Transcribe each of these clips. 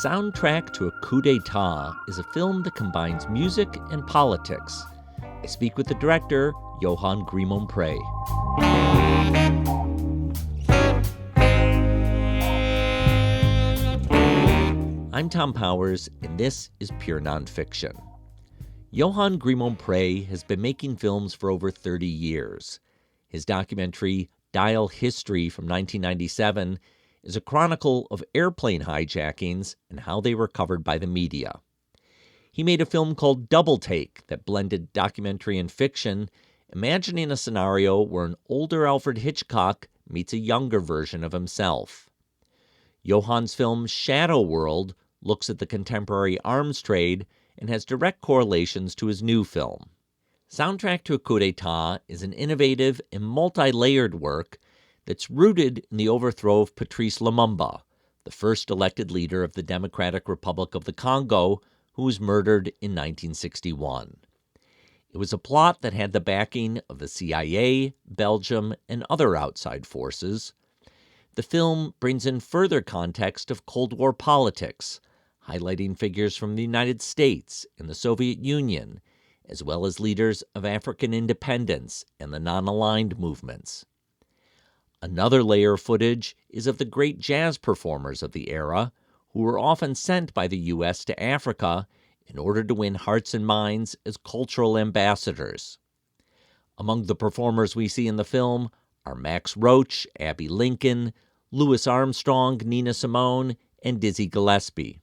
Soundtrack to a Coup d'etat is a film that combines music and politics. I speak with the director, Johan Grimonprez. I'm Thom Powers, and this is Pure Nonfiction. Johan Grimonprez has been making films for over 30 years. His documentary, Dial History from 1997, is a chronicle of airplane hijackings and how they were covered by the media. He made a film called Double Take that blended documentary and fiction, imagining a scenario where an older Alfred Hitchcock meets a younger version of himself. Johan's film Shadow World looks at the contemporary arms trade and has direct correlations to his new film. Soundtrack to a Coup d'etat is an innovative and multi-layered work that's rooted in the overthrow of Patrice Lumumba, the first elected leader of the Democratic Republic of the Congo, who was murdered in 1961. It was a plot that had the backing of the CIA, Belgium, and other outside forces. The film brings in further context of Cold War politics, highlighting figures from the United States and the Soviet Union, as well as leaders of African independence and the non-aligned movements. Another layer of footage is of the great jazz performers of the era, who were often sent by the U.S. to Africa in order to win hearts and minds as cultural ambassadors. Among the performers we see in the film are Max Roach, Abbey Lincoln, Louis Armstrong, Nina Simone, and Dizzy Gillespie.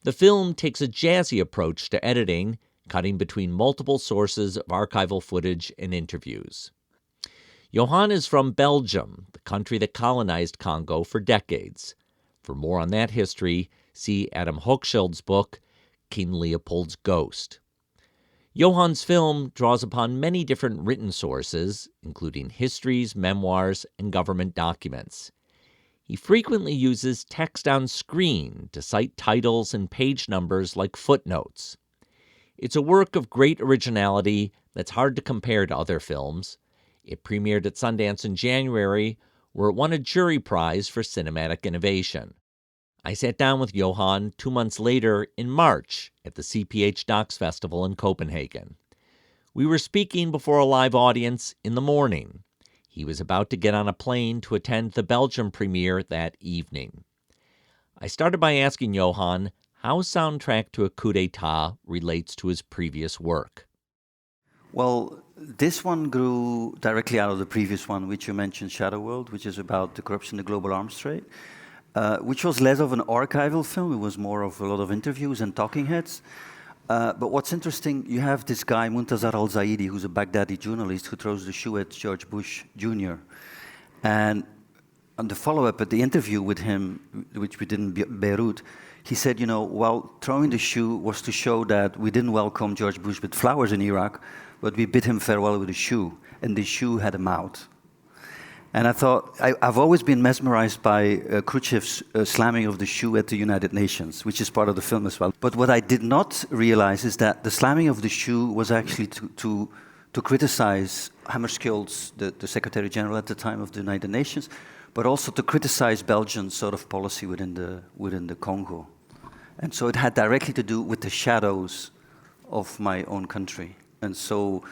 The film takes a jazzy approach to editing, cutting between multiple sources of archival footage and interviews. Johan is from Belgium, the country that colonized Congo for decades. For more on that history, see Adam Hochschild's book, King Leopold's Ghost. Johan's film draws upon many different written sources, including histories, memoirs, and government documents. He frequently uses text on screen to cite titles and page numbers like footnotes. It's a work of great originality that's hard to compare to other films. It premiered at Sundance in January, where it won a jury prize for cinematic innovation. I sat down with Johan 2 months later in March at the CPH Docs Festival in Copenhagen. We were speaking before a live audience in the morning. He was about to get on a plane to attend the Belgium premiere that evening. I started by asking Johan how Soundtrack to a Coup d'etat relates to his previous work. Well, this one grew directly out of the previous one, which you mentioned, Shadow World, which is about the corruption in the global arms trade, which was less of an archival film. It was more of a lot of interviews and talking heads. But what's interesting, you have this guy, Muntazar al-Zaidi, who's a Baghdadi journalist who throws the shoe at George Bush Jr. And on the follow-up at the interview with him, which we did in Beirut, he said, well, throwing the shoe was to show that we didn't welcome George Bush with flowers in Iraq, but we bid him farewell with a shoe, and the shoe had a mouth. And I thought, I've always been mesmerized by Khrushchev's slamming of the shoe at the United Nations, which is part of the film as well. But what I did not realize is that the slamming of the shoe was actually to criticize Hammarskjöld's, the Secretary General at the time of the United Nations, but also to criticize Belgium's sort of policy within the Congo. And so it had directly to do with the shadows of my own country. And so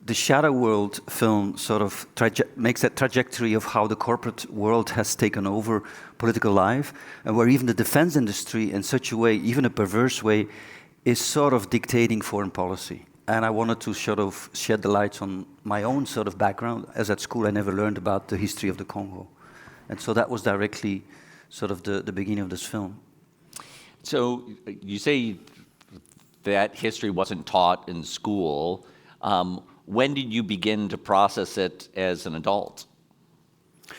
the Shadow World film sort of makes that trajectory of how the corporate world has taken over political life, and where even the defense industry, in such a way, even a perverse way, is sort of dictating foreign policy. And I wanted to sort of shed the lights on my own sort of background. As at school, I never learned about the history of the Congo. And so that was directly sort of the beginning of this film. So you say that history wasn't taught in school. When did you begin to process it as an adult?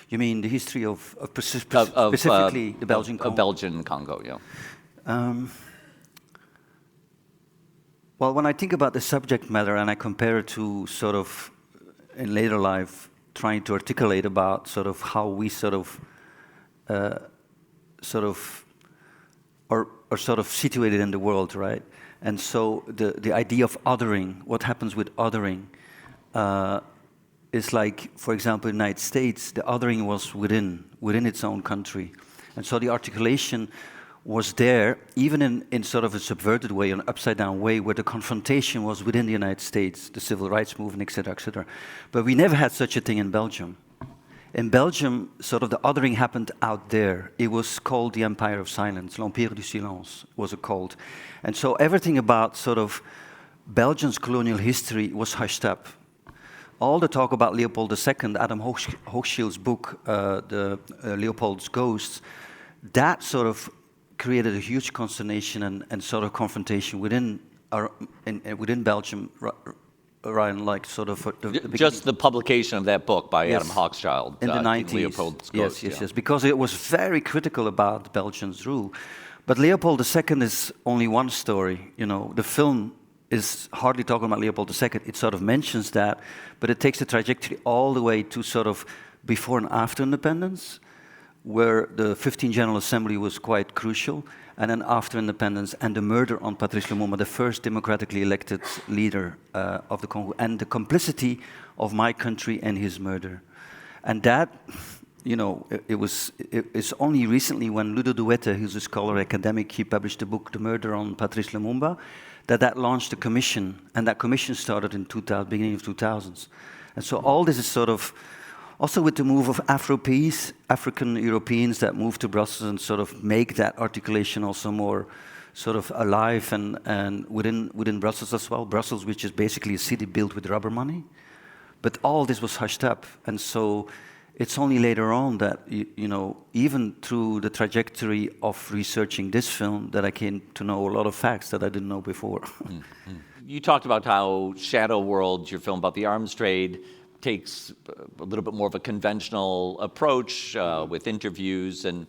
You mean the history of specifically the Belgian Congo? Of Belgian Congo, yeah. Well, when I think about the subject matter and I compare it to sort of, in later life, trying to articulate about sort of how we are situated in the world, right? And so the idea of othering, what happens with othering, is like, for example, in the United States, the othering was within its own country. And so the articulation was there, even in sort of a subverted way, an upside-down way, where the confrontation was within the United States, the civil rights movement, et cetera, et cetera. But we never had such a thing in Belgium. In Belgium, sort of the othering happened out there. It was called the Empire of Silence, l'Empire du Silence was it called. And so everything about sort of Belgium's colonial history was hushed up. All the talk about Leopold II, Adam Hochschild's book, Leopold's Ghosts, that sort of created a huge consternation and sort of confrontation within Belgium, Ryan, like sort of just the publication of that book by yes, Adam Hochschild in the 90s. Leopold's Ghost, yes, because it was very critical about Belgium's rule. But Leopold II is only one story. You know, the film is hardly talking about Leopold II. It sort of mentions that, but it takes the trajectory all the way to sort of before and after independence, where the 15th General Assembly was quite crucial, and then after independence and the murder on Patrice Lumumba, the first democratically elected leader of the Congo, and the complicity of my country in his murder. And that, you know, it's only recently when Ludo Duette, who's a scholar academic, he published a book, The Murder on Patrice Lumumba, that launched a commission, and that commission started in beginning of 2000s. And so all this is sort of, also with the move of Afro-Peace, African Europeans that move to Brussels and sort of make that articulation also more sort of alive and within Brussels as well. Brussels, which is basically a city built with rubber money. But all this was hushed up. And so it's only later on that, you know, even through the trajectory of researching this film, that I came to know a lot of facts that I didn't know before. Mm-hmm. You talked about how Shadow World, your film about the arms trade, takes a little bit more of a conventional approach with interviews and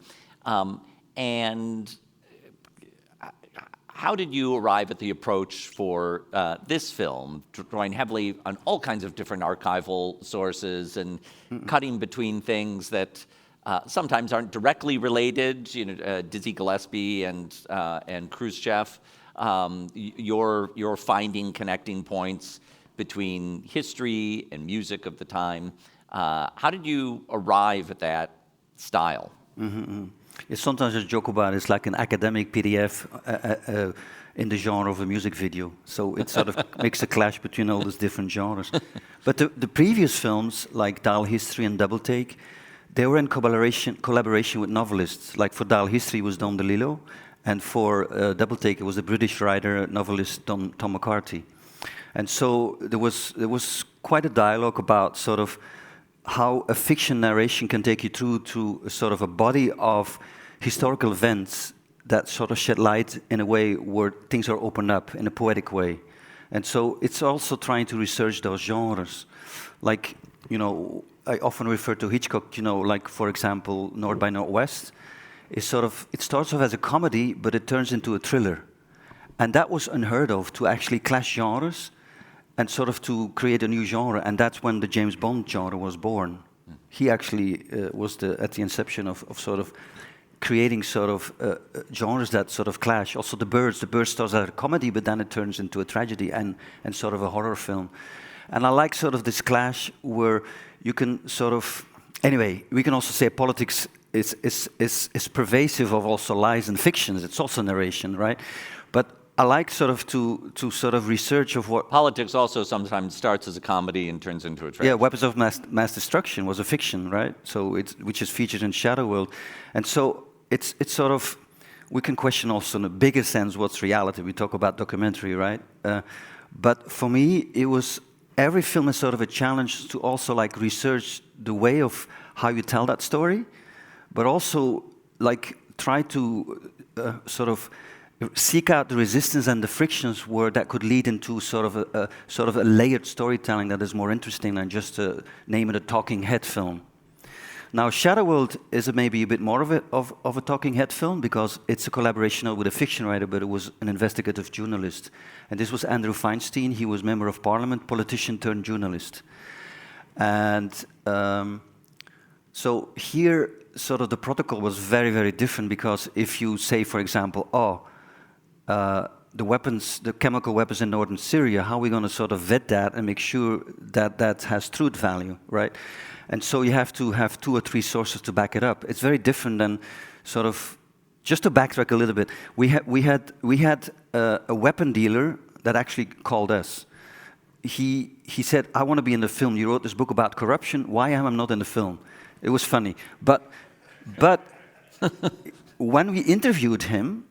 how did you arrive at the approach for this film, drawing heavily on all kinds of different archival sources and cutting between things that sometimes aren't directly related, you know, Dizzy Gillespie and Khrushchev, you're finding connecting points between history and music of the time. How did you arrive at that style? It's sometimes I joke about it's like an academic PDF in the genre of a music video. So it sort of makes a clash between all these different genres. But the previous films, like Dial History and Double Take, they were in collaboration with novelists. Like for Dial History was Don DeLillo, and for Double Take it was the British writer, novelist Tom McCarthy. And so there was quite a dialogue about sort of how a fiction narration can take you through to a sort of a body of historical events that sort of shed light in a way where things are opened up in a poetic way. And so it's also trying to research those genres. Like, you know, I often refer to Hitchcock, you know, like, for example, North by Northwest. It starts off as a comedy, but it turns into a thriller. And that was unheard of, to actually clash genres and sort of to create a new genre, and that's when the James Bond genre was born. He actually was at the inception of sort of creating sort of genres that sort of clash. Also The Birds starts as a comedy, but then it turns into a tragedy and sort of a horror film. And I like sort of this clash where you can sort of, anyway, we can also say politics is pervasive of also lies and fictions. It's also narration, right? But I like sort of to sort of research of what... Politics also sometimes starts as a comedy and turns into a tragedy. Yeah, Weapons of Mass Destruction was a fiction, right? So which is featured in Shadow World. And so it's sort of... We can question also in a bigger sense what's reality. We talk about documentary, right? But for me, it was... Every film is sort of a challenge to also like research the way of how you tell that story, but also like try to sort of seek out the resistance and the frictions where that could lead into sort of a layered storytelling that is more interesting than just to name it a talking head film. Now, Shadow World is maybe a bit more of a talking head film because it's a collaboration with a fiction writer, but it was an investigative journalist. And this was Andrew Feinstein. He was member of parliament, politician turned journalist. And so here, sort of the protocol was very, very different because if you say, for example, the chemical weapons in northern Syria, how are we going to sort of vet that and make sure that that has truth value, right? And so you have to have 2 or 3 sources to back it up. It's very different than sort of just to backtrack a little bit, we had a weapon dealer that actually called us. He said, "I want to be in the film. You wrote this book about corruption. Why am I not in the film?" It was funny, but when we interviewed him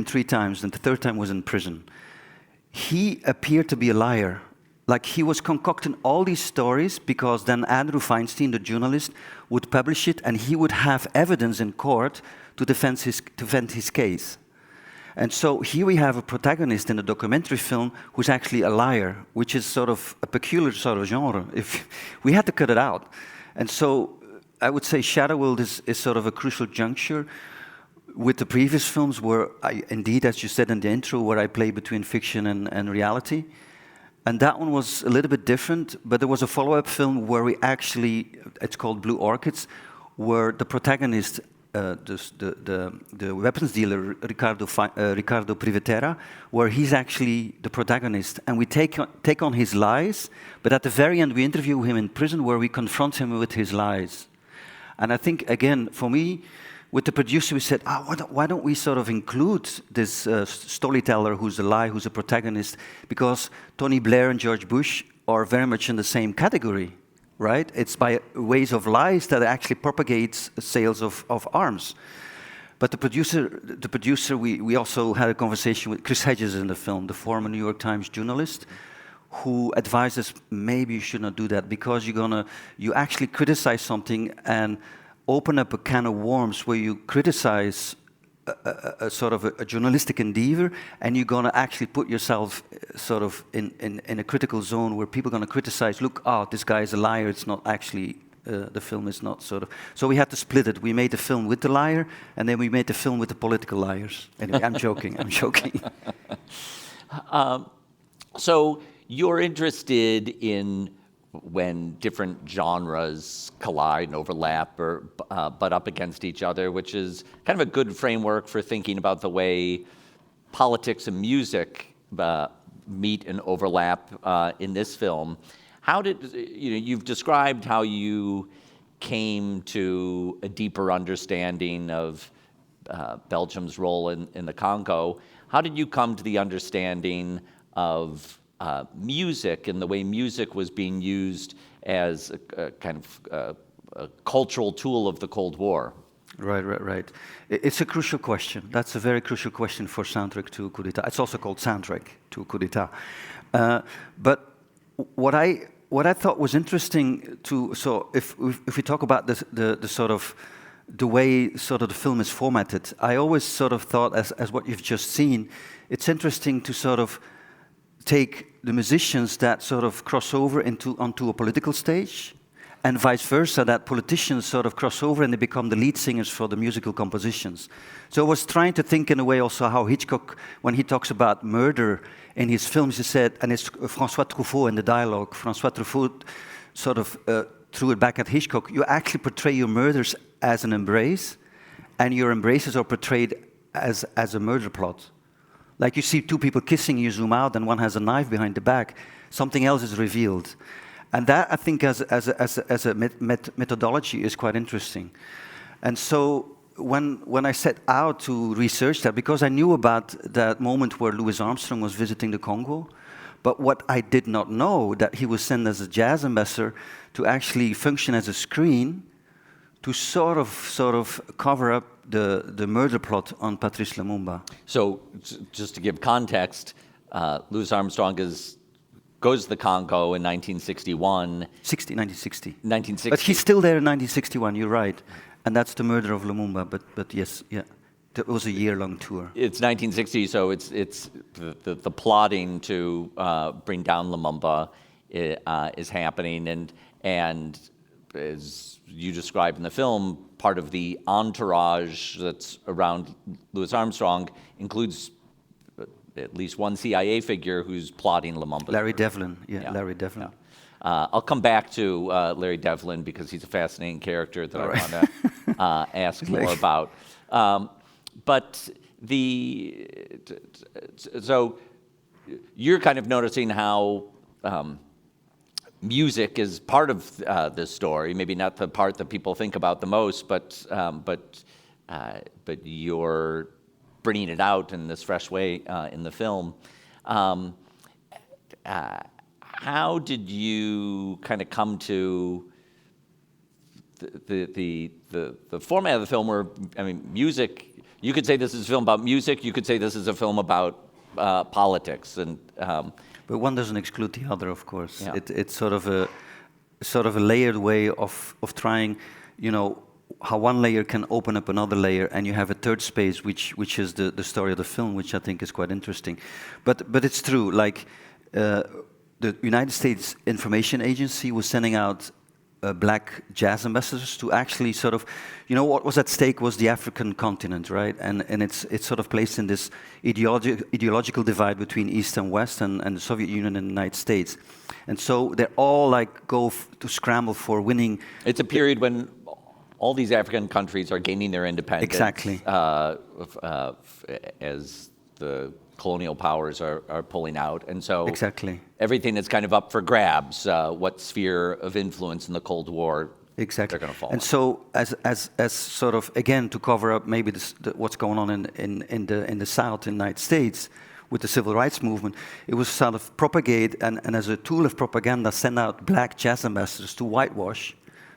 3 times, and the 3rd time was in prison. He appeared to be a liar. Like he was concocting all these stories because then Andrew Feinstein, the journalist, would publish it, and he would have evidence in court to defend his case. And so here we have a protagonist in a documentary film who's actually a liar, which is sort of a peculiar sort of genre. If we had to cut it out. And so I would say Shadow World is sort of a crucial juncture with the previous films where I, indeed, as you said in the intro, where I play between fiction and reality. And that one was a little bit different, but there was a follow-up film where we actually, it's called Blue Orchids, where the protagonist, the weapons dealer, Ricardo Privetera, where he's actually the protagonist. And we take on his lies, but at the very end we interview him in prison where we confront him with his lies. And I think, again, for me, with the producer, we said, why don't we sort of include this storyteller who's a lie, who's a protagonist? Because Tony Blair and George Bush are very much in the same category, right? It's by ways of lies that actually propagates sales of arms. But the producer, we also had a conversation with Chris Hedges in the film, the former New York Times journalist, who advised us, maybe you should not do that because you actually criticize something and open up a can of worms where you criticize a sort of a journalistic endeavor, and you're going to actually put yourself sort of in a critical zone where people are going to criticize, look, this guy is a liar, it's not actually, the film is not sort of... So we had to split it. We made the film with the liar, and then we made the film with the political liars. Anyway, I'm joking. So you're interested in when different genres collide and overlap or butt up against each other, which is kind of a good framework for thinking about the way politics and music meet and overlap in this film. How did, you've described how you came to a deeper understanding of Belgium's role in the Congo. How did you come to the understanding of music and the way music was being used as a kind of a cultural tool of the Cold War? Right. It's a crucial question. That's a very crucial question for soundtrack to coup d'etat. It's also called soundtrack to coup d'etat. But what I thought was interesting so if we talk about the sort of the way sort of the film is formatted, I always sort of thought as what you've just seen, it's interesting to sort of take the musicians that sort of cross over onto a political stage, and vice versa, that politicians sort of cross over and they become the lead singers for the musical compositions. So I was trying to think in a way also how Hitchcock, when he talks about murder in his films, he said, and it's François Truffaut in the dialogue, François Truffaut sort of threw it back at Hitchcock, you actually portray your murders as an embrace, and your embraces are portrayed as a murder plot. Like you see 2 people kissing, you zoom out, and one has a knife behind the back. Something else is revealed. And that, I think, as a methodology is quite interesting. And so when I set out to research that, because I knew about that moment where Louis Armstrong was visiting the Congo, but what I did not know, that he was sent as a jazz ambassador to actually function as a screen to sort of cover up the murder plot on Patrice Lumumba. So, just to give context, Louis Armstrong goes to the Congo in 1961. 1960. But he's still there in 1961, you're right. And that's the murder of Lumumba, but yes, yeah. It was a year-long tour. It's 1960, so it's the plotting to bring down Lumumba is happening, and as you describe in the film, part of the entourage that's around Louis Armstrong includes at least one CIA figure who's plotting Lumumba. Larry Devlin, Larry Devlin. Yeah. I'll come back to Larry Devlin because he's a fascinating character that I want to ask more about. But so you're kind of noticing how music is part of this story, maybe not the part that people think about the most, but but you're bringing it out in this fresh way in the film. How did you kind of come to the format of the film? Where, I mean, music. You could say this is a film about music. You could say this is a film about politics, and. But one doesn't exclude the other, of course. Yeah. It's sort of a layered way of trying, how one layer can open up another layer, and you have a third space, which is the story of the film, which I think is quite interesting. But it's true, like the United States Information Agency was sending out black jazz ambassadors to actually sort of, what was at stake was the African continent, right? And it's sort of placed in this ideological divide between East and West, and the Soviet Union and the United States. And so they're all like to scramble for winning. It's a period when all these African countries are gaining their independence. Exactly. As the colonial powers are pulling out. And so exactly. Everything is kind of up for grabs. What sphere of influence in the Cold War exactly. they're going to fall And in. so as sort of, again, to cover up maybe what's going on in the South, in the United States, with the civil rights movement, it was sort of propagate and as a tool of propaganda, send out black jazz ambassadors to whitewash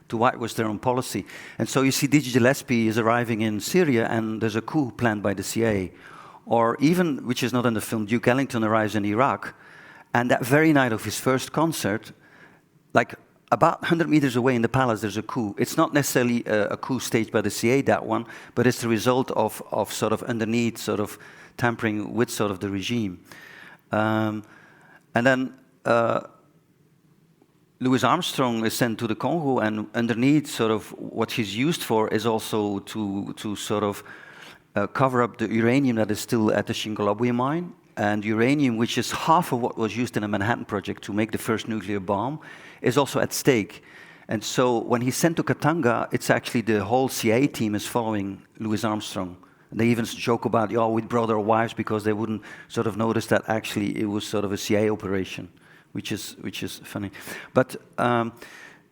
their own policy. And so you see Digi Gillespie is arriving in Syria, and there's a coup planned by the CIA. Or even, which is not in the film, Duke Ellington arrives in Iraq, and that very night of his first concert, like about 100 meters away in the palace, there's a coup. It's not necessarily a coup staged by the CIA, that one, but it's the result of sort of underneath, sort of tampering with sort of the regime. And then Louis Armstrong is sent to the Congo, and underneath sort of what he's used for is also to sort of cover up the uranium that is still at the Shingolobwe mine, and uranium, which is half of what was used in the Manhattan Project to make the first nuclear bomb, is also at stake. And so when he's sent to Katanga, it's actually the whole CIA team is following Louis Armstrong. And they even joke about, we brought our wives because they wouldn't sort of notice that actually it was sort of a CIA operation, which is funny. But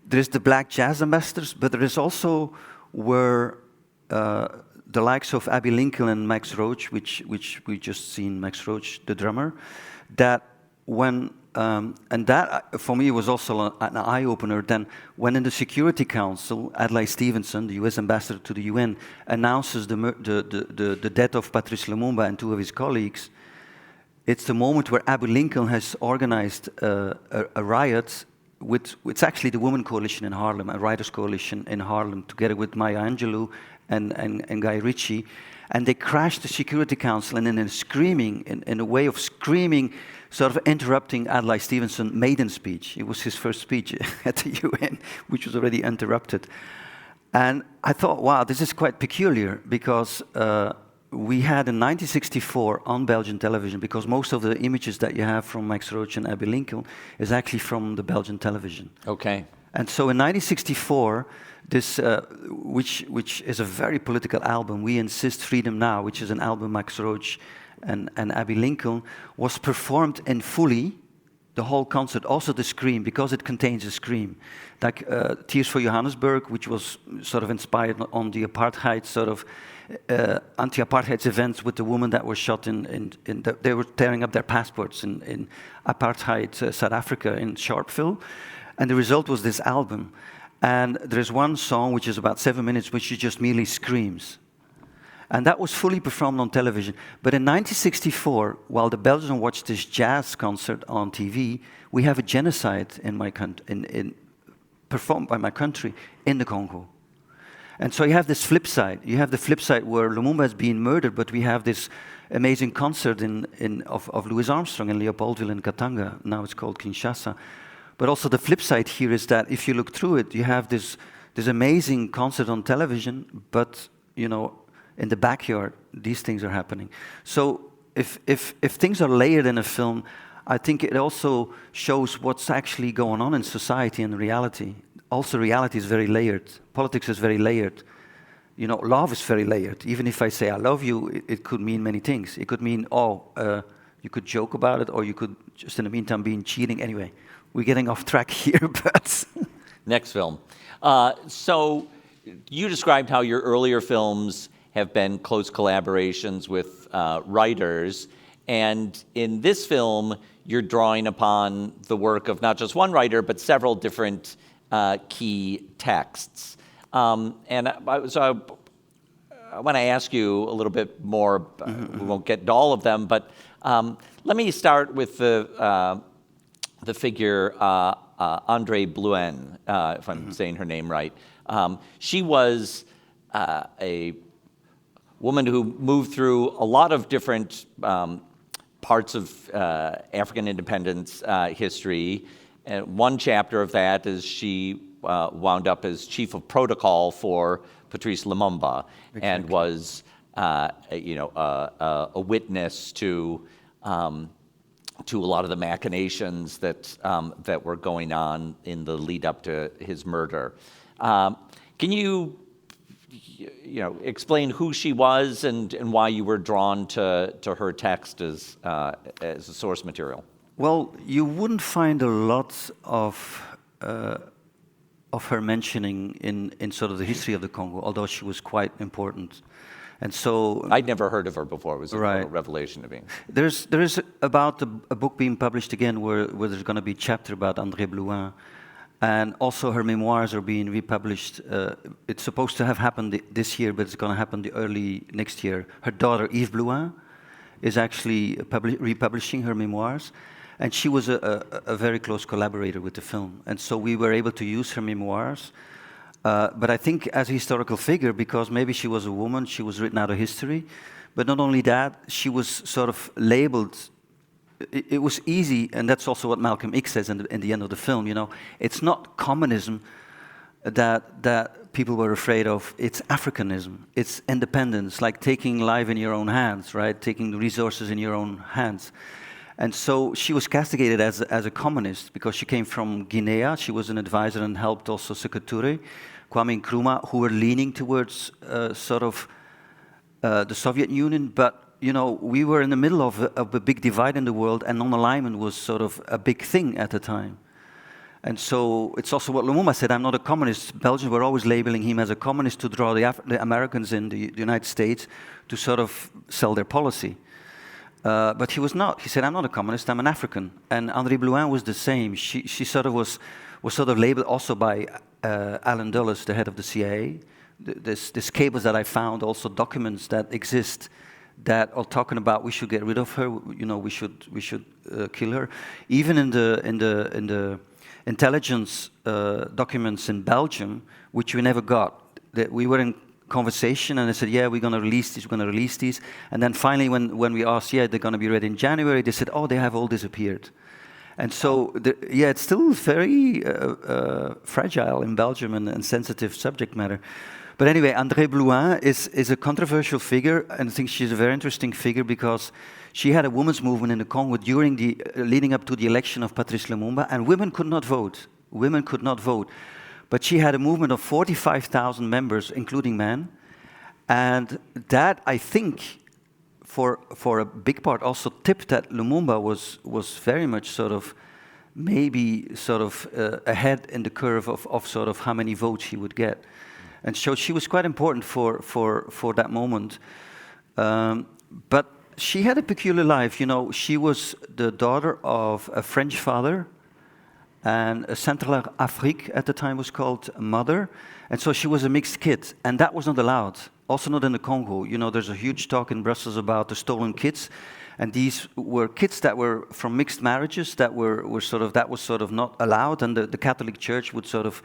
there's the black jazz ambassadors, but there is also where the likes of Abbey Lincoln and Max Roach, which we just seen, Max Roach, the drummer, that when, and that for me was also an eye-opener, then when in the Security Council, Adlai Stevenson, the US ambassador to the UN, announces the death of Patrice Lumumba and two of his colleagues, it's the moment where Abbey Lincoln has organized a riot with, it's actually the Women Coalition in Harlem, a writers' coalition in Harlem, together with Maya Angelou and Guy Ritchie, and they crashed the Security Council, and in a way of screaming, sort of interrupting Adlai Stevenson's maiden speech. It was his first speech at the UN, which was already interrupted. And I thought, wow, this is quite peculiar, because we had in 1964 on Belgian television, because most of the images that you have from Max Roach and Abbey Lincoln is actually from the Belgian television. Okay. And so in 1964, this, which is a very political album, We Insist Freedom Now, which is an album Max Roach and Abbey Lincoln, was performed in fully, the whole concert, also the scream, because it contains a scream. Like Tears for Johannesburg, which was sort of inspired on the apartheid sort of anti-apartheid events with the women that were shot they were tearing up their passports in apartheid South Africa in Sharpeville. And the result was this album. And there's one song which is about 7 minutes, which just merely screams. And that was fully performed on television. But in 1964, while the Belgians watched this jazz concert on TV, we have a genocide in my country, performed by my country in the Congo. And so you have this flip side. You have the flip side where Lumumba is being murdered, but we have this amazing concert of Louis Armstrong in Leopoldville in Katanga. Now it's called Kinshasa. But also the flip side here is that if you look through it, you have this amazing concert on television, but in the backyard, these things are happening. So if things are layered in a film, I think it also shows what's actually going on in society and reality. Also, reality is very layered. Politics is very layered. Love is very layered. Even if I say I love you, it could mean many things. It could mean, you could joke about it, or you could just in the meantime be cheating. Anyway, we're getting off track here, but... Next film. So you described how your earlier films have been close collaborations with writers. And in this film, you're drawing upon the work of not just one writer, but several different key texts. So I want to ask you a little bit more. We won't get to all of them, but let me start with the figure André Bluen, if I'm saying her name right. She was a woman who moved through a lot of different parts of African independence history. And one chapter of that is she wound up as chief of protocol for Patrice Lumumba, and was a witness to a lot of the machinations that were going on in the lead up to his murder. Can you explain who she was and why you were drawn to her text as a source material? Well, you wouldn't find a lot of her mentioning in sort of the history of the Congo, although she was quite important. And so I'd never heard of her before. It was a revelation to me. There is about a book being published again where there's going to be a chapter about André Bluen, and also her memoirs are being republished. It's supposed to have happened this year, but it's going to happen the early next year. Her daughter Yves Bluen is actually republishing her memoirs. And she was a very close collaborator with the film. And so we were able to use her memoirs. But I think as a historical figure, because maybe she was a woman, she was written out of history. But not only that, she was sort of labeled. It was easy, and that's also what Malcolm X says in the end of the film. It's not communism that people were afraid of. It's Africanism. It's independence, like taking life in your own hands, right? Taking the resources in your own hands. And so she was castigated as a communist because she came from Guinea. She was an advisor and helped also Sékou Touré, Kwame Nkrumah, who were leaning towards the Soviet Union. But we were in the middle of a big divide in the world, and non-alignment was sort of a big thing at the time. And so it's also what Lumumba said: "I'm not a communist." Belgians were always labeling him as a communist to draw the Americans in the United States to sort of sell their policy. But he was not. He said, "I'm not a communist, I'm an African." And André Bluen was the same. She sort of was sort of labeled also by Alan Dulles, the head of the CIA. This cables that I found, also documents that exist that are talking about we should get rid of her. We should kill her. Even in the intelligence documents in Belgium, which we never got, that we were in conversation, and they said, "Yeah, we're going to release these." And then finally, when we asked, "Yeah, they're going to be ready in January," they said, "Oh, they have all disappeared." And so, it's still very fragile in Belgium and sensitive subject matter. But anyway, André Bluen is a controversial figure, and I think she's a very interesting figure because she had a women's movement in the Congo during the leading up to the election of Patrice Lumumba, and women could not vote. Women could not vote. But she had a movement of 45,000 members, including men. And that, I think, for a big part, also tipped that Lumumba was very much sort of, maybe sort of ahead in the curve of sort of how many votes he would get. And so she was quite important for that moment. But she had a peculiar life. She was the daughter of a French father, and Central Afrique at the time was called Mother. And so she was a mixed kid, and that was not allowed, also not in the Congo. There's a huge talk in Brussels about the stolen kids, and these were kids that were from mixed marriages that was sort of not allowed, and the Catholic Church would sort of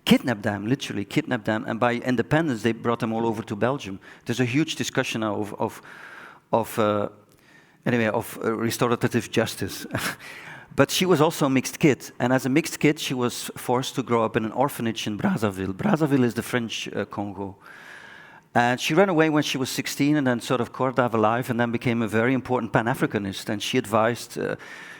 kidnap them, literally kidnap them, and by independence they brought them all over to Belgium. There's a huge discussion now of restorative justice. But she was also a mixed kid, and as a mixed kid, she was forced to grow up in an orphanage in Brazzaville. Brazzaville is the French Congo. And she ran away when she was 16 and then sort of courted her life and then became a very important Pan-Africanist. And she advised,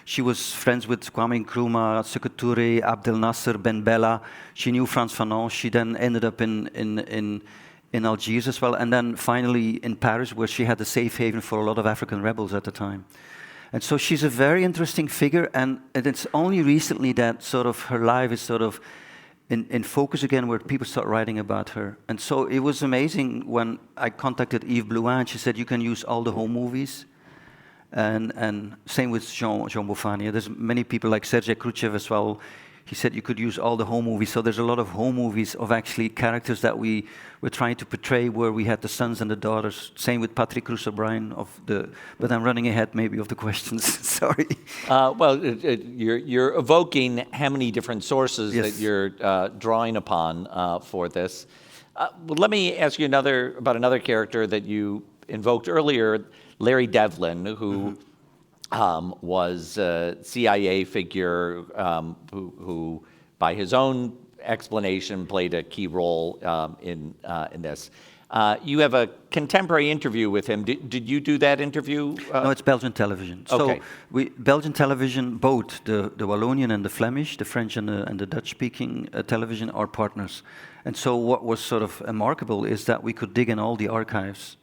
she was friends with Kwame Nkrumah, Sékou Touré, Abdel Nasser, Ben Bella. She knew Frantz Fanon. She then ended up in Algiers as well, and then finally in Paris, where she had a safe haven for a lot of African rebels at the time. And so she's a very interesting figure, and it's only recently that sort of her life is sort of in focus again, where people start writing about her. And so it was amazing when I contacted Yves Blouin, and she said, you can use all the home movies. And same with Jean Beaufani. There's many people like Sergei Khrushchev as well. He said you could use all the home movies. So there's a lot of home movies of actually characters that we were trying to portray, where we had the sons and the daughters. Same with Patrick Roos O'Brien but I'm running ahead maybe of the questions. Sorry. You're evoking how many different sources Yes. that you're drawing upon for this. Well, let me ask you about another character that you invoked earlier, Larry Devlin, who was a CIA figure who, by his own explanation, played a key role in this. You have a contemporary interview with him. Did you do that interview? No, it's Belgian television. Okay. So Belgian television, both the Wallonian and the Flemish, the French and the Dutch-speaking television are partners. And so what was sort of remarkable is that we could dig in all the archives.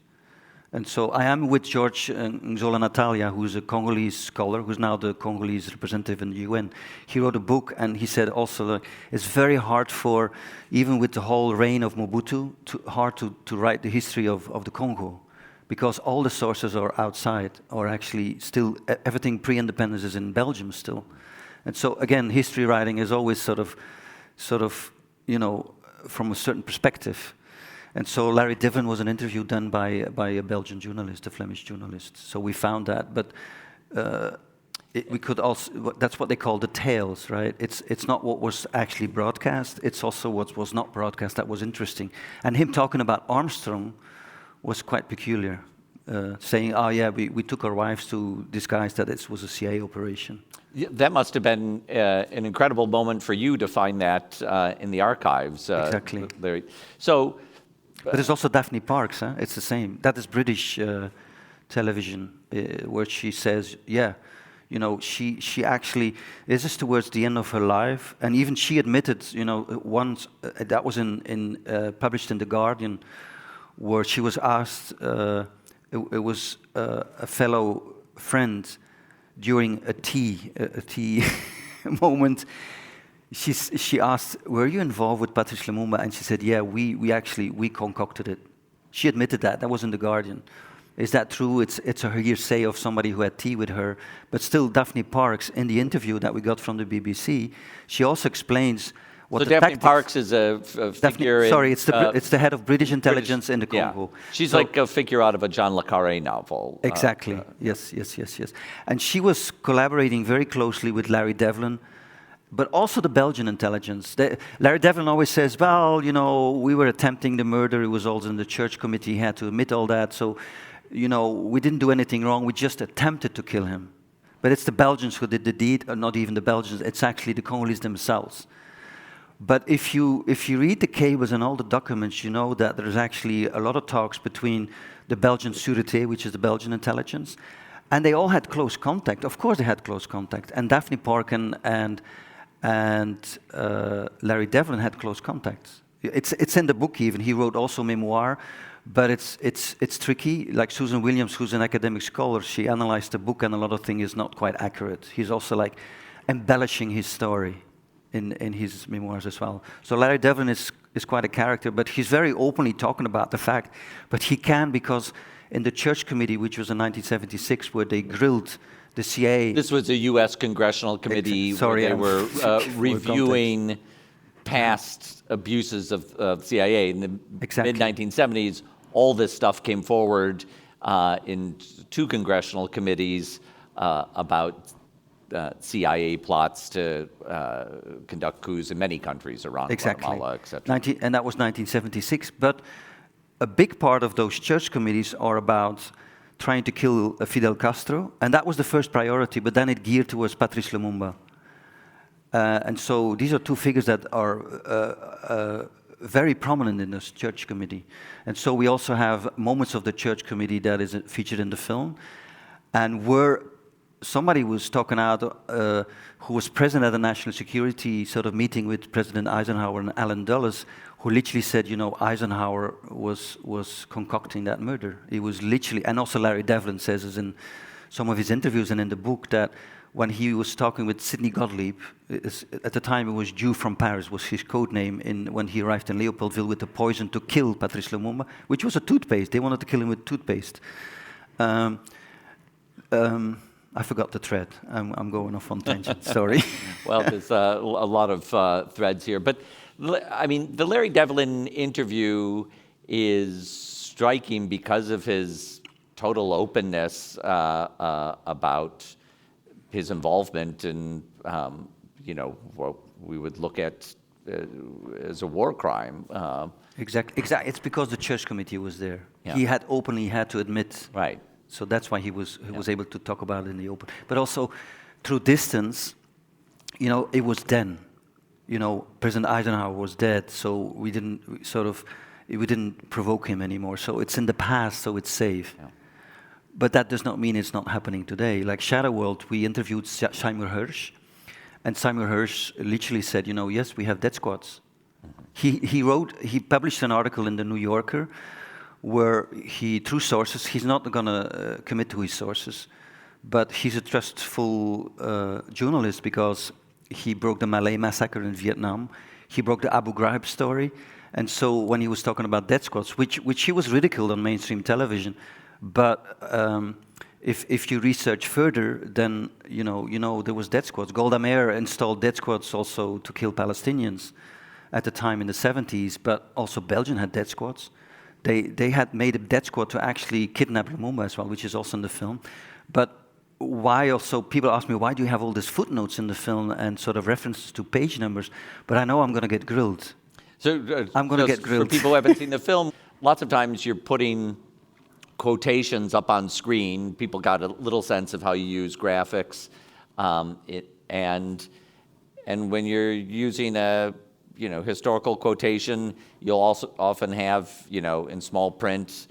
And so I am with George Nzola Natalia, who's a Congolese scholar, who's now the Congolese representative in the UN. He wrote a book, and he said also it's very hard for, even with the whole reign of Mobutu, to write the history of the Congo, because all the sources are outside, or actually still, everything pre-independence is in Belgium still. And so again, history writing is always sort of, from a certain perspective. And so Larry Devlin was an interview done by a Belgian journalist, a Flemish journalist. So we found that, but we could also, that's what they call the tales, right? It's not what was actually broadcast, it's also what was not broadcast that was interesting. And him talking about Armstrong was quite peculiar, saying, oh yeah, we took our wives to disguise that it was a CIA operation. Yeah, that must have been an incredible moment for you to find that in the archives. Exactly. So. But there's also Daphne Parks, huh? It's the same. That is British television, where she says, yeah, she actually, this is towards the end of her life, and even she admitted, once, that was published in The Guardian, where she was asked, it was a fellow friend during a tea moment. She asked, were you involved with Patrice Lumumba? And she said, yeah, we concocted it. She admitted that. That was in The Guardian. Is that true? It's a hearsay of somebody who had tea with her. But still, Daphne Parks, in the interview that we got from the BBC, she also explains what the Daphne tactics... Parks is a figure... Sorry, it's the head of British intelligence in the Congo. Yeah. She's like a figure out of a John le Carré novel. Exactly. Yes. And she was collaborating very closely with Larry Devlin, but also the Belgian intelligence. Larry Devlin always says, well, we were attempting the murder. It was also in the church committee. He had to admit all that. So, we didn't do anything wrong. We just attempted to kill him. But it's the Belgians who did the deed, or not even the Belgians. It's actually the Congolese themselves. But if you read the cables and all the documents, you know that there's actually a lot of talks between the Belgian Sûreté, which is the Belgian intelligence, and they all had close contact. Of course they had close contact. And Daphne Park and Larry Devlin had close contacts. It's in the book even. He wrote also memoir, but it's tricky. Like Susan Williams, who's an academic scholar, she analyzed the book, and a lot of things is not quite accurate. He's also like embellishing his story in his memoirs as well. So Larry Devlin is quite a character, but he's very openly talking about the fact. But he can, because in the Church Committee, which was in 1976, where they grilled the CIA. This was a U.S. Congressional Committee where they were reviewing past abuses of CIA. In the mid-1970s, all this stuff came forward in two congressional committees about CIA plots to conduct coups in many countries around Guatemala, etc. And that was 1976. But a big part of those church committees are about trying to kill Fidel Castro, and that was the first priority, but then it geared towards Patrice Lumumba. And so these are two figures that are very prominent in this church committee. And so we also have moments of the church committee that is featured in the film, and where somebody was talking out, who was present at the national security sort of meeting with President Eisenhower and Allen Dulles, who literally said, Eisenhower was concocting that murder. He was literally, and also Larry Devlin says this in some of his interviews and in the book, that when he was talking with Sidney Gottlieb. At the time, it was Jew from Paris, was his code name, when he arrived in Leopoldville with the poison to kill Patrice Lumumba, which was a toothpaste. They wanted to kill him with toothpaste. I forgot the thread. I'm going off on tangent, sorry. Well, there's a lot of threads here. But, I mean, the Larry Devlin interview is striking because of his total openness about his involvement in, what we would look at as a war crime. Exactly. It's because the church committee was there. Yeah. He had openly had to admit. Right. So that's why he was able to talk about it in the open. But also, through distance, it was then. President Eisenhower was dead, so we didn't provoke him anymore. So it's in the past, so it's safe. Yeah. But that does not mean it's not happening today. Like Shadow World, we interviewed Seymour Hersh, and Seymour Hersh literally said, yes, we have death squads. Mm-hmm. He published an article in the New Yorker where through sources, he's not going to commit to his sources, but he's a trustful journalist because he broke the Malay massacre in Vietnam. He broke the Abu Ghraib story. And so when he was talking about death squads, which he was ridiculed on mainstream television, but if you research further, then there was death squads. Golda Meir installed death squads also to kill Palestinians at the time in the 70s, but also Belgium had death squads. They had made a death squad to actually kidnap Lumumba as well, which is also in the film. But why also, people ask me, why do you have all these footnotes in the film and sort of references to page numbers? But I know I'm going to get grilled. So I'm going to get grilled. For people who haven't seen the film, lots of times you're putting quotations up on screen. People got a little sense of how you use graphics. And when you're using a historical quotation, you'll also often have, in small print,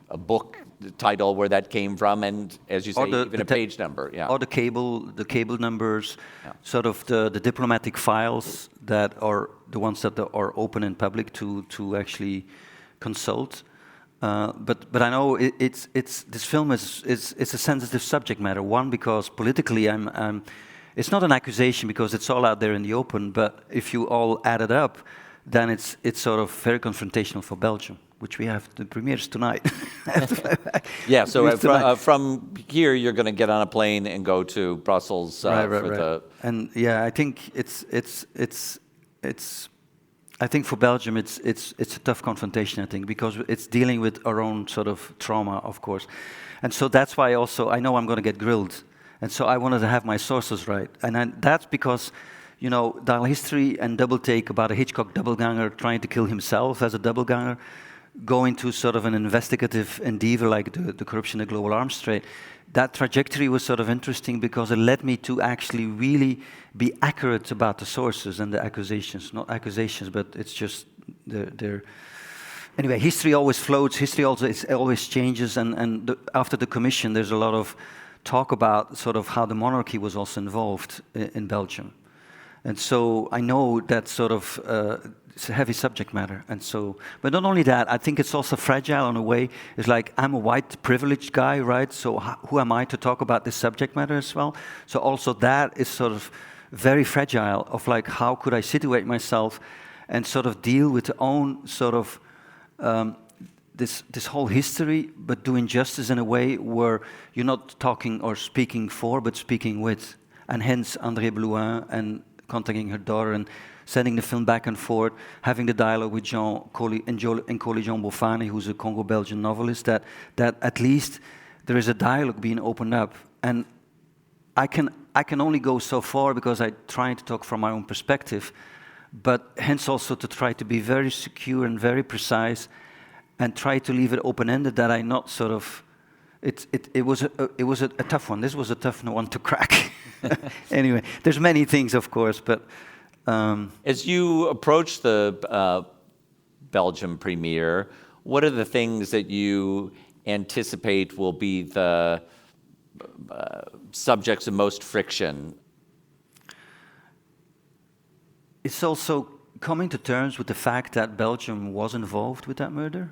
a book title where that came from, and as you say, even a page number. Yeah. Or the cable numbers, sort of the diplomatic files that are the ones that are open in public to actually consult. But I know this film is a sensitive subject matter. One, because politically it's not an accusation because it's all out there in the open, but if you all add it up, then it's sort of very confrontational for Belgium, which we have the premieres tonight. Yeah, so from here you're going to get on a plane and go to Brussels right. And yeah, I think I think for Belgium it's a tough confrontation, I think, because it's dealing with our own sort of trauma, of course. And so that's why also I know I'm going to get grilled. And so I wanted to have my sources right. And that's because, Dial History and Double Take about a Hitchcock double-ganger trying to kill himself as a double-ganger, going to sort of an investigative endeavor like the corruption in the global arms trade, that trajectory was sort of interesting because it led me to actually really be accurate about the sources and the accusations. Not accusations, but it's just they're anyway, history always floats, history always changes, and after the commission there's a lot of talk about sort of how the monarchy was also involved in Belgium. And so I know that sort of it's a heavy subject matter. And so, but not only that, I think it's also fragile in a way. It's like, I'm a white privileged guy, right? So who am I to talk about this subject matter as well? So also that is sort of very fragile, of like, how could I situate myself and sort of deal with the own sort of this whole history, but doing justice in a way where you're not talking or speaking for, but speaking with. And hence André Blouin and contacting her daughter and sending the film back and forth, having the dialogue with Jean Nkoli Jean Bofani, who's a Congo-Belgian novelist, that at least there is a dialogue being opened up. And I can only go so far because I try to talk from my own perspective, but hence also to try to be very secure and very precise and try to leave it open-ended, that I not sort of... It was a tough one. This was a tough one to crack. Anyway, there's many things, of course, but... As you approach the Belgium premiere, what are the things that you anticipate will be the subjects of most friction? It's also coming to terms with the fact that Belgium was involved with that murder.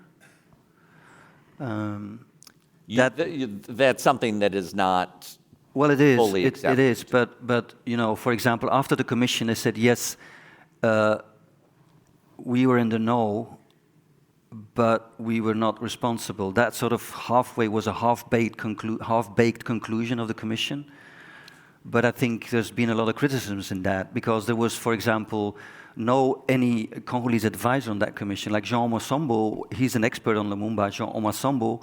That's something that is not Well, it is. fully accepted. It is. But you know, for example, after the commission, they said yes, we were in the know, but we were not responsible. That sort of halfway was a half-baked conclusion of the commission. But I think there's been a lot of criticisms in that, because there was, for example, any Congolese advisor on that commission, like Jean Omasombo. He's an expert on Lumumba. Jean Omasombo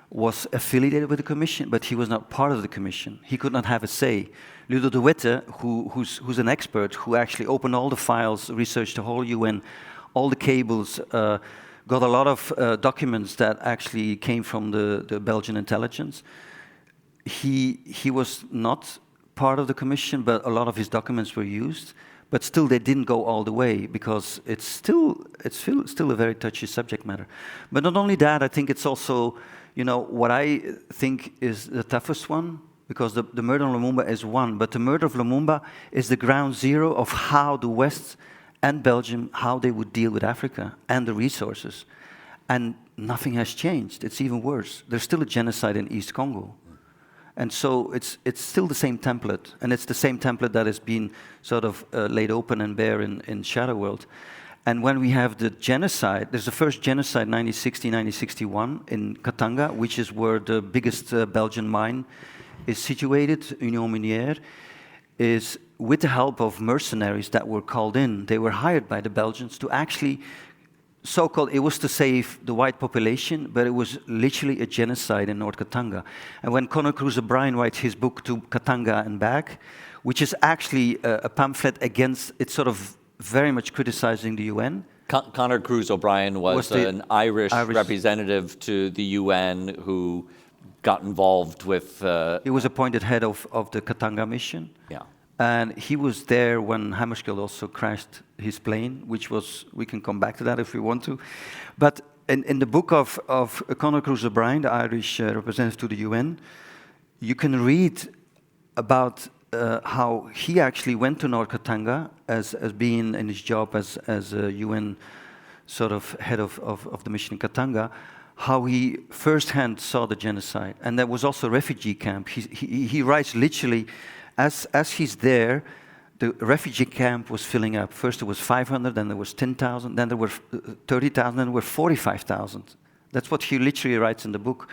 was affiliated with the commission, but he was not part of the commission. He could not have a say. Ludo de Witte, who's an expert, who actually opened all the files, researched the whole UN, all the cables, got a lot of documents that actually came from the Belgian intelligence. He was not part of the commission, but a lot of his documents were used. But still, they didn't go all the way, because it's still a very touchy subject matter. But not only that, I think it's also, you know, what I think is the toughest one, because the murder of Lumumba is one, but the murder of Lumumba is the ground zero of how the West and Belgium, how they would deal with Africa and the resources. And nothing has changed. It's even worse. There's still a genocide in East Congo. And so it's still the same template, and it's the same template that has been sort of laid open and bare in Shadow World. And when we have the genocide, there's the first genocide, 1960, 1961, in Katanga, which is where the biggest Belgian mine is situated, Union Minière, is with the help of mercenaries that were called in. They were hired by the Belgians to actually, it was to save the white population, but it was literally a genocide in North Katanga. And when Conor Cruz O'Brien writes his book To Katanga and Back, which is actually a pamphlet against, it's sort of very much criticizing the UN. Conor Cruz O'Brien was an Irish representative to the UN who got involved with... he was appointed head of the Katanga mission. Yeah. And he was there when Hammarskjöld also crashed his plane, which was, we can come back to that if we want to. But in the book of Conor Cruz O'Brien, the Irish representative to the UN, you can read about how he actually went to North Katanga as being in his job as a UN sort of head of the mission in Katanga, how he firsthand saw the genocide. And there was also a refugee camp. He writes literally, as he's there, the refugee camp was filling up. First there was 500, then there was 10,000, then there were 30,000, then there were 45,000. That's what he literally writes in the book.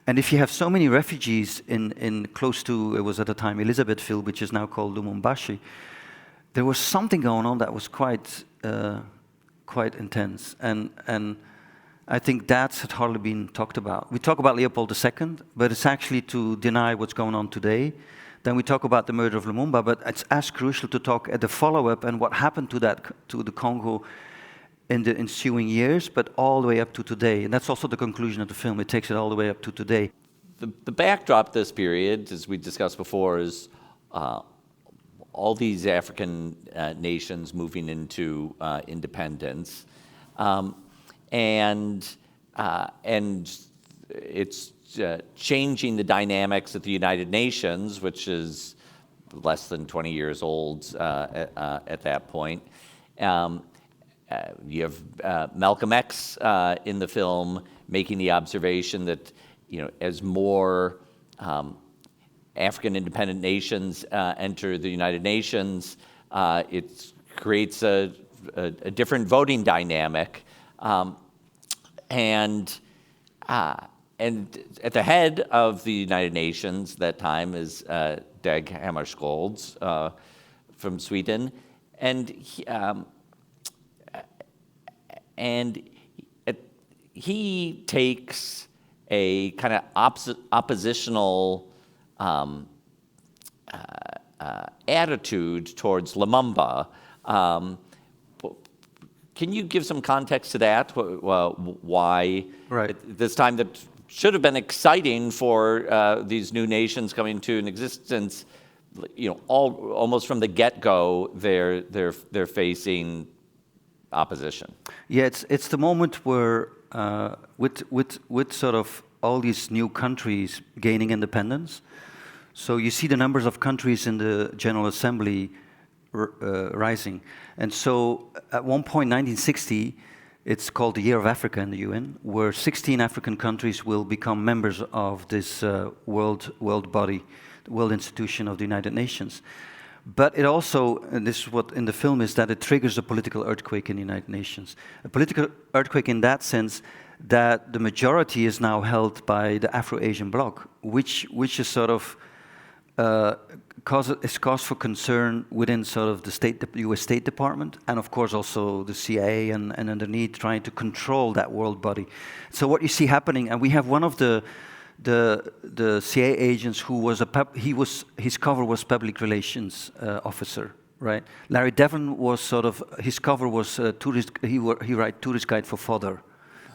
And if you have so many refugees in close to, it was at the time Elizabethville, which is now called Lumumbashi, there was something going on that was quite intense. And I think that had hardly been talked about. We talk about Leopold II, but it's actually to deny what's going on today. Then we talk about the murder of Lumumba, but it's as crucial to talk at the follow-up and what happened to the Congo in the ensuing years, but all the way up to today. And that's also the conclusion of the film. It takes it all the way up to today. The backdrop to this period, as we discussed before, is all these African nations moving into independence, and it's changing the dynamics at the United Nations, which is less than 20 years old at that point. You have Malcolm X in the film making the observation that, you know, as more African independent nations enter the United Nations, it creates a different voting dynamic, and at the head of the United Nations that time is Dag Hammarskjöld from Sweden, and he takes a kind of oppositional attitude towards Lumumba. Can you give some context to that? Why at this time that should have been exciting for these new nations coming to an existence, you know, almost from the get-go, they're facing opposition. Yeah, it's the moment where with sort of all these new countries gaining independence. So you see the numbers of countries in the General Assembly rising. And so at one point, 1960, it's called the Year of Africa in the UN, where 16 African countries will become members of this world body. world institution of the United Nations. But it also, and this is what in the film is, that it triggers a political earthquake in the United Nations. A political earthquake in that sense that the majority is now held by the Afro-Asian bloc, which is sort of cause for concern within sort of the U.S. State Department, and of course also the CIA and underneath trying to control that world body. So what you see happening, and we have one of the CIA agents who was his cover was public relations officer, right? Larry Devon was sort of, his cover was tourist. He write tourist guide for fodder.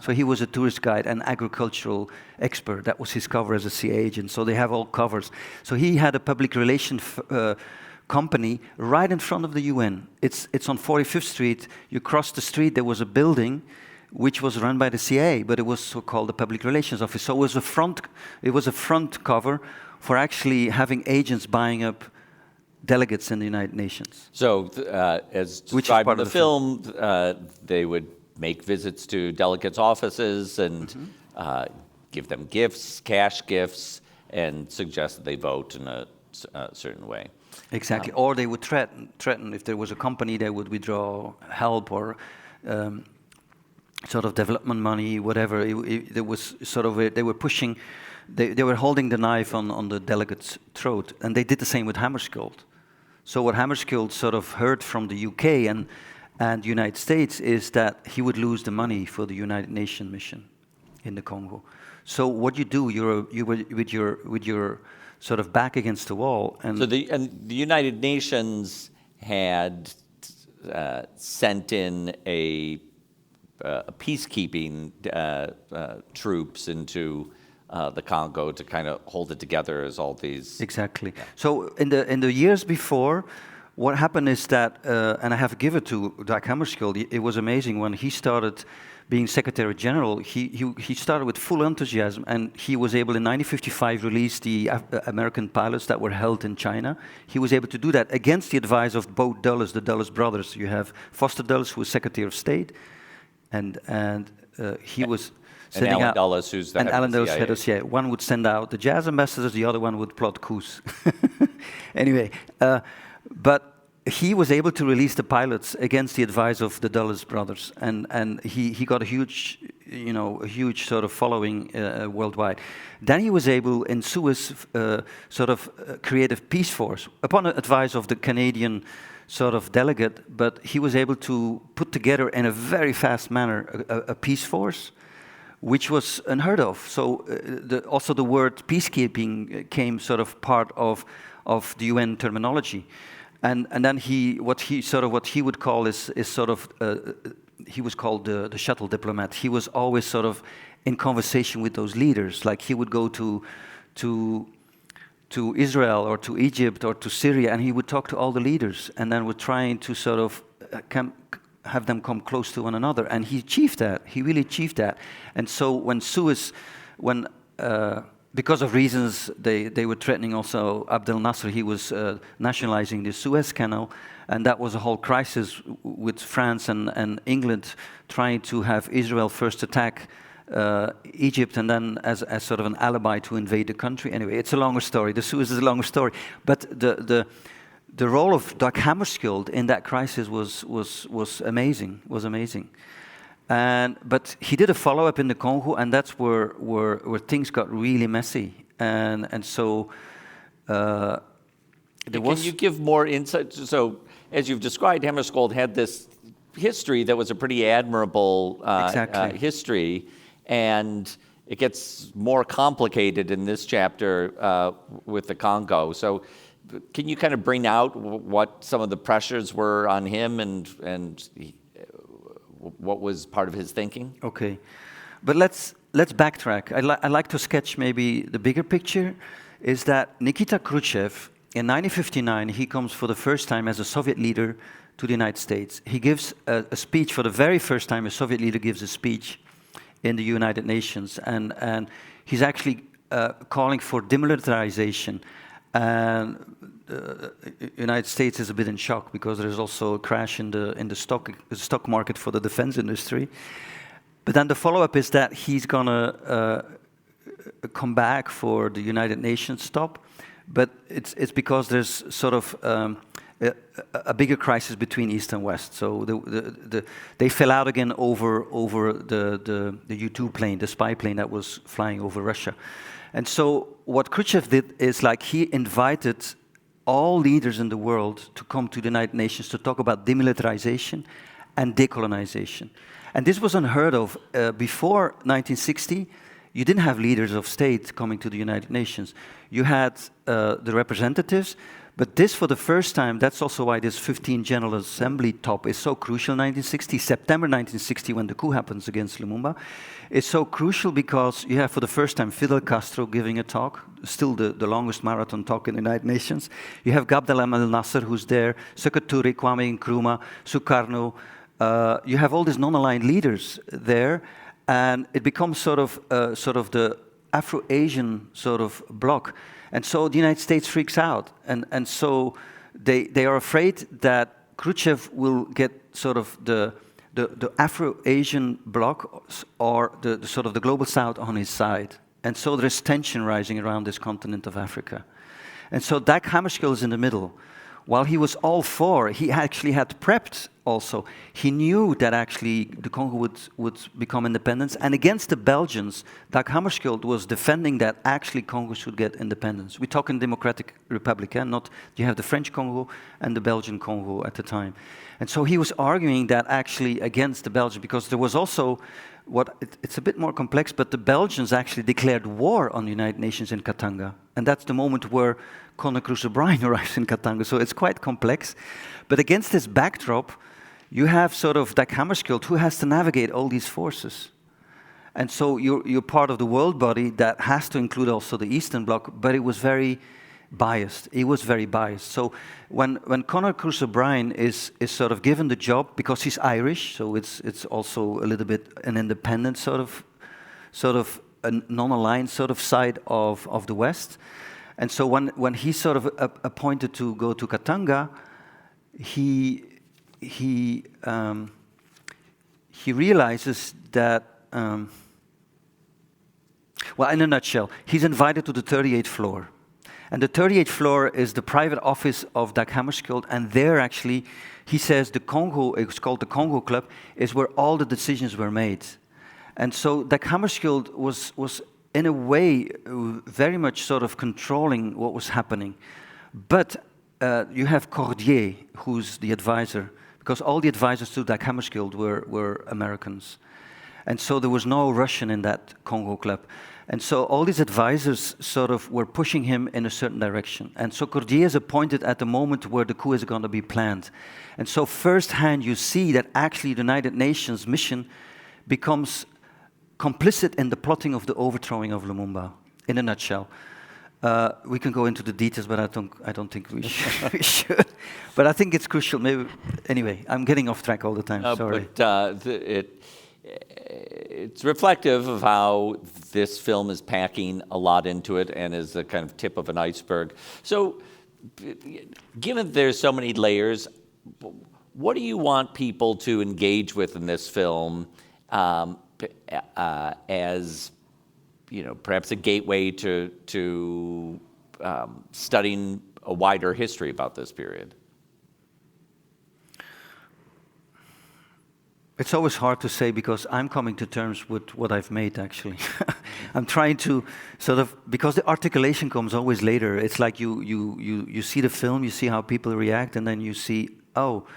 So he was a tourist guide and agricultural expert. That was his cover as a CIA agent. So they have all covers. So he had a public relations company right in front of the UN. It's on 45th Street. You cross the street, there was a building which was run by the CIA, but it was so-called the public relations office. So it was a front cover for actually having agents buying up delegates in the United Nations. So as described in the film, they would make visits to delegates' offices and give them gifts, cash gifts, and suggest that they vote in a certain way. Exactly. Or they would threaten if there was a company, they would withdraw help or sort of development money, whatever. There was sort of they were pushing, they were holding the knife on the delegate's throat, and they did the same with Hammarskjöld. So what Hammarskjöld sort of heard from the UK and the United States is that he would lose the money for the United Nations mission in the Congo. So what you do, you with your sort of back against the wall. And so the United Nations had sent in a peacekeeping troops into the Congo to kind of hold it together as all these. Exactly. Yeah. So in the years before, what happened is that, and I have to give it to Dag Hammarskjöld, it was amazing when he started being Secretary General. He started with full enthusiasm, and he was able in 1955 release the American pilots that were held in China. He was able to do that against the advice of both Dulles, the Dulles brothers. You have Foster Dulles, who was Secretary of State, and he was sending Alan out, Dulles, who's the and head Alan of the Dulles, CIA. head of CIA. One would send out the jazz ambassadors, the other one would plot coups. Anyway, but he was able to release the pilots against the advice of the Dulles brothers, and he got a huge sort of following worldwide. Then he was able in Suez sort of create a peace force upon advice of the Canadian sort of delegate, but he was able to put together in a very fast manner a peace force, which was unheard of. So also the word peacekeeping came sort of part of the UN terminology. And then what he would call is sort of he was called the shuttle diplomat. He was always sort of in conversation with those leaders. Like he would go to Israel or to Egypt or to Syria, and he would talk to all the leaders, and then we're trying to sort of have them come close to one another. And he achieved that. He really achieved that. And so when because of reasons, they were threatening also Abdel Nasser. He was nationalizing the Suez Canal, and that was a whole crisis with France and England trying to have Israel first attack Egypt and then as sort of an alibi to invade the country. Anyway, it's a longer story. The Suez is a longer story. But the role of Dag Hammarskjöld in that crisis was amazing. But he did a follow-up in the Congo, and that's where things got really messy. And so Can you give more insight? So, as you've described, Hammarskjöld had this history that was a pretty admirable history, and it gets more complicated in this chapter with the Congo. So, can you kind of bring out what some of the pressures were on him and what was part of his thinking? Okay, but let's backtrack. I'd like to sketch maybe the bigger picture. Is that Nikita Khrushchev in 1959 he comes for the first time as a Soviet leader to the United States. He gives a speech for the very first time. A Soviet leader gives a speech in the United Nations, and he's actually calling for demilitarization. And the United States is a bit in shock because there is also a crash in the stock market for the defense industry. But then the follow-up is that he's gonna come back for the United Nations stop, but it's because there's sort of a bigger crisis between East and West. So they fell out again over the U-2 plane, the spy plane that was flying over Russia. And so what Khrushchev did is like he invited all leaders in the world to come to the United Nations to talk about demilitarization and decolonization. And this was unheard of. Before 1960, you didn't have leaders of state coming to the United Nations. You had the representatives, but this for the first time, that's also why this 15 General Assembly top is so crucial in 1960, September 1960, when the coup happens against Lumumba. It's so crucial because you have for the first time Fidel Castro giving a talk, still the longest marathon talk in the United Nations. You have Gabdel El Nasser who's there, Sékou Touré, Kwame Nkrumah, Sukarno. You have all these non-aligned leaders there, and it becomes sort of the Afro-Asian sort of bloc. And so the United States freaks out, and so they are afraid that Khrushchev will get sort of the Afro-Asian bloc or the sort of the global South on his side. And so there's tension rising around this continent of Africa. And so Dag Hammarskjöld is in the middle. While he was all for, he actually had prepped also. He knew that actually the Congo would become independent. And against the Belgians, Dag Hammarskjöld was defending that actually Congo should get independence. We talk in Democratic Republic, not you have the French Congo and the Belgian Congo at the time. And so he was arguing that actually against the Belgians, because there was also, it's a bit more complex, but the Belgians actually declared war on the United Nations in Katanga. And that's the moment where Conor Crusoe-Brine arrives in Katanga, so it's quite complex. But against this backdrop, you have sort of Dag Hammarskjöld who has to navigate all these forces. And so you're part of the world body that has to include also the Eastern Bloc, but it was very biased. It was very biased. So when Conor Crusoe-Brine is sort of given the job, because he's Irish, so it's also a little bit an independent sort of a non-aligned sort of side of the West. And so when he's sort of appointed to go to Katanga, he realizes that, well, in a nutshell, he's invited to the 38th floor. And the 38th floor is the private office of Dag Hammarskjöld, and there actually, he says the Congo, it's called the Congo Club, is where all the decisions were made. And so Dag Hammarskjöld was in a way very much sort of controlling what was happening. But you have Cordier, who's the advisor, because all the advisors to Dag Hammarskjöld were Americans. And so there was no Russian in that Congo Club. And so all these advisors sort of were pushing him in a certain direction. And so Cordier is appointed at the moment where the coup is going to be planned. And so firsthand you see that actually the United Nations mission becomes complicit in the plotting of the overthrowing of Lumumba, in a nutshell. We can go into the details, but I don't think we should. But I think it's crucial. Maybe anyway, I'm getting off track all the time. Sorry. But it's reflective of how this film is packing a lot into it and is the kind of tip of an iceberg. So, given there's so many layers, what do you want people to engage with in this film as, you know, perhaps a gateway to studying a wider history about this period? It's always hard to say because I'm coming to terms with what I've made, actually. I'm trying to sort of, because the articulation comes always later. It's like you see the film, you see how people react, and then you see, oh,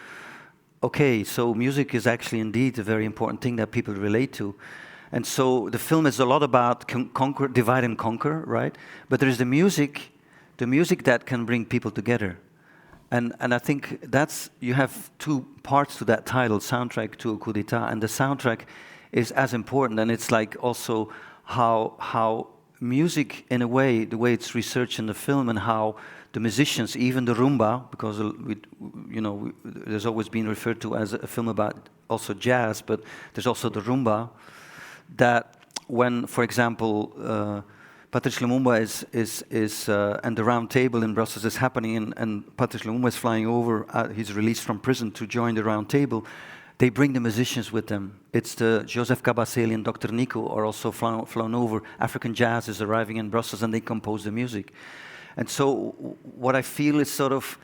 okay, so music is actually indeed a very important thing that people relate to. And so the film is a lot about divide and conquer, right? But there is the music that can bring people together. And I think you have two parts to that title, soundtrack to a coup d'etat, and the soundtrack is as important, and it's like also how music, in a way, the way it's researched in the film, and how the musicians, even the rumba, because there's always been referred to as a film about also jazz, but there's also the rumba, that when, for example, Patrice Lumumba is and the round table in Brussels is happening, and Patrice Lumumba is flying over. He's released from prison to join the round table. They bring the musicians with them. It's the Joseph Kabasele and Dr. Nico are also flown over. African jazz is arriving in Brussels, and they compose the music. And so what I feel is sort of,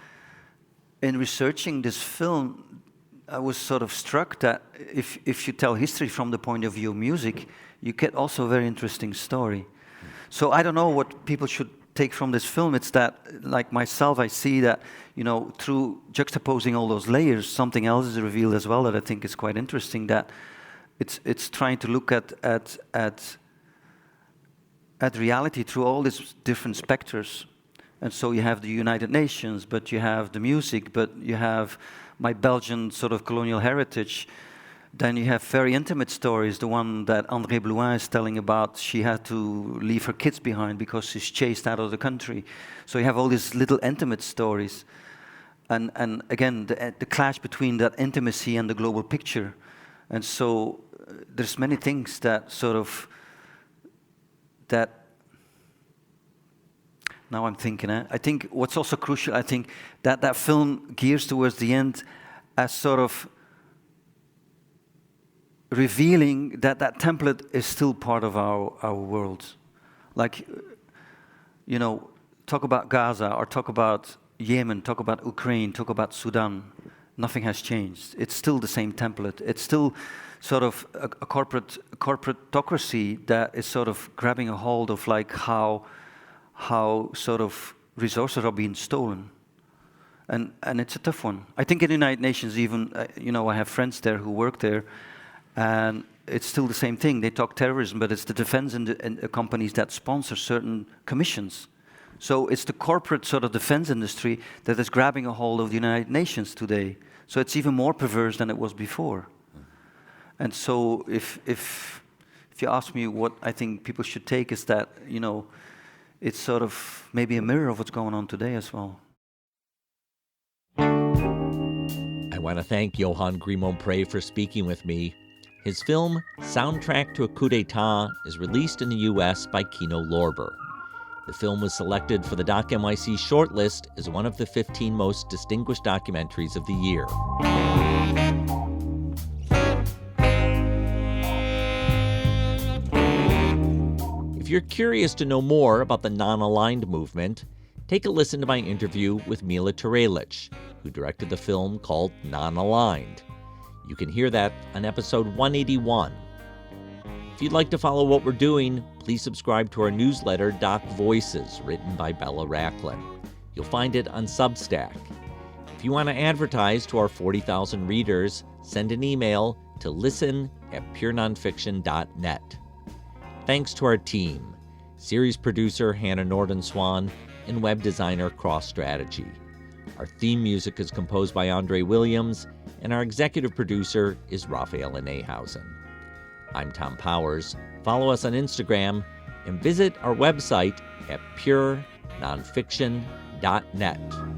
in researching this film, I was sort of struck that if you tell history from the point of view of music, you get also a very interesting story. So I don't know what people should take from this film. It's that, like myself, I see that, through juxtaposing all those layers, something else is revealed as well that I think is quite interesting, that it's trying to look at reality through all these different specters. And so you have the United Nations, but you have the music, but you have my Belgian sort of colonial heritage. Then you have very intimate stories, the one that André Blouin is telling about. She had to leave her kids behind because she's chased out of the country. So you have all these little intimate stories. And again, the clash between that intimacy and the global picture. And so there's many things that sort of, now I'm thinking, I think what's also crucial, I think that film gears towards the end as sort of revealing that template is still part of our world. Like, talk about Gaza, or talk about Yemen, talk about Ukraine, talk about Sudan. Nothing has changed. It's still the same template. It's still sort of a corporatocracy that is sort of grabbing a hold of like how sort of resources are being stolen. And it's a tough one. I think in the United Nations even, I have friends there who work there, and it's still the same thing. They talk terrorism, but it's the defense and the companies that sponsor certain commissions. So it's the corporate sort of defense industry that is grabbing a hold of the United Nations today. So it's even more perverse than it was before. And so if you ask me what I think people should take, is that, it's sort of maybe a mirror of what's going on today as well. I want to thank Johan Grimonprez for speaking with me. His film, Soundtrack to a Coup d'etat, is released in the U.S. by Kino Lorber. The film was selected for the Doc NYC shortlist as one of the 15 most distinguished documentaries of the year. If you're curious to know more about the non-aligned movement, take a listen to my interview with Mila Turelic, who directed the film called Non-Aligned. You can hear that on episode 181. If you'd like to follow what we're doing, please subscribe to our newsletter, Doc Voices, written by Bella Racklin. You'll find it on Substack. If you want to advertise to our 40,000 readers, send an email to listen@purenonfiction.net. Thanks to our team, series producer Hannah Norden-Swan and web designer Cross Strategy. Our theme music is composed by Andre Williams, and our executive producer is Raphael Nehausen. I'm Thom Powers. Follow us on Instagram and visit our website at purenonfiction.net.